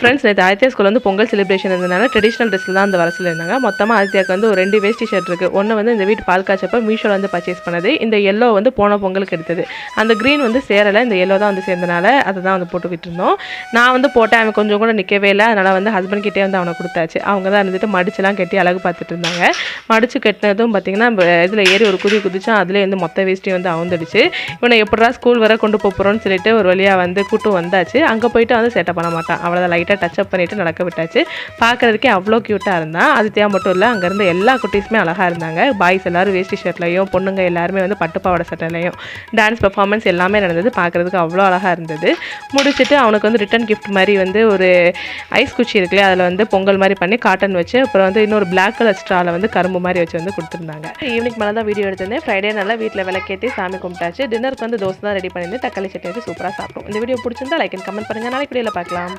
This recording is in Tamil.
ஃப்ரெண்ட்ஸ் நேற்று ஆதித்யா ஸ்கூலில் வந்து பொங்கல் செலிப்ரேஷன் இருந்ததுனால ட்ரெடிஷனல் ட்ரெஸ்ஸில் தான் அந்த வர சொல்லியிருந்தாங்க. மொத்தமாக ஆதித்யாவுக்கு வந்து ஒரு 2 வேஸ்டி ஷர்ட் இருக்குது. ஒன்று வந்து இந்த வீட்டு பால் காய்ச்சப்போ மீஷோவில் வந்து பர்ச்சேஸ் பண்ணது. இந்த எல்லோ வந்து போன பொங்கலுக்கு எடுத்தது. அந்த க்ரீன் வந்து சேரலை, இந்த எல்லோ தான் வந்து சேர்ந்தனால அதை தான் வந்து போட்டுக்கிட்டு இருந்தோம். நான் வந்து போட்டேன், அவன் கொஞ்சம் கூட நிற்கவே இல்லை. அதனால் வந்து ஹஸ்பண்ட் கிட்டே வந்து அவனை கொடுத்தாச்சு. அவங்க தான் இருந்துட்டு மடிச்செல்லாம் கட்டி அழகு பார்த்துட்டு இருந்தாங்க. மடிச்சு கட்டினதும் பார்த்திங்கன்னா இதில் ஏறி ஒரு குதிச்சான். அதிலே வந்து மொத்த வேஸ்ட்டி வந்து அவுந்துடுச்சு. இவனை எப்படா ஸ்கூல் வர கொண்டு போகிறோன்னு சொல்லிட்டு ஒரு வழியாக வந்து கூட்டும் வந்தாச்சு. அங்கே போயிட்டு வந்து சேட்டை பண்ண மாட்டான். அவ்வளோதான், லைட்டாக டச்சப் பண்ணிவிட்டு நடக்க விட்டாச்சு. பார்க்குறதுக்கே அவ்வளோ க்யூட்டாக இருந்தான். ஆதித்யா மட்டும் இல்லை, அங்கேருந்து எல்லா குட்டீஸுமே அழகாக இருந்தாங்க. பாய்ஸ் எல்லோரும் வேஸ்டி ஷர்ட்லையும், பொண்ணுங்க எல்லாருமே வந்து பட்டுப்பாவோட சட்டையிலையும் டான்ஸ் பெர்ஃபார்மன்ஸ் எல்லாமே நடந்தது. பார்க்குறதுக்கு அவ்வளோ அழகாக இருந்தது. முடிச்சுட்டு அவனுக்கு வந்து ரிட்டன் கிஃப்ட் மாதிரி வந்து ஒரு ஐஸ் குச்சி இருக்குல்லையே, அதில் வந்து பொங்கல் மாதிரி பண்ணி காட்டன் வச்சு, அப்புறம் வந்து இன்னொரு பிளாக் கலர் ஸ்ட்ராவில் வந்து கரும்பு மாதிரி வச்சு வந்து கொடுத்துருந்தாங்க. ஈவினிங் மேலே தான் வீடியோ எடுத்திருந்தேன். ஃப்ரைடே நல்லா வீட்டில் விளக்கேற்றி சாமி கும்பிட்டாச்சு. டின்னருக்கு வந்து தோசை தான் ரெடி பண்ணியிருந்தேன். தக்காளி சட்னி வச்சு சூப்பராக சாப்பிட்டோம். இந்த வீடியோ பிடிச்சிருந்தா லைக் அண்ட் கமெண்ட் பண்ணுங்கள். நாளைக்கு வீடியோவில் பார்க்கலாம்.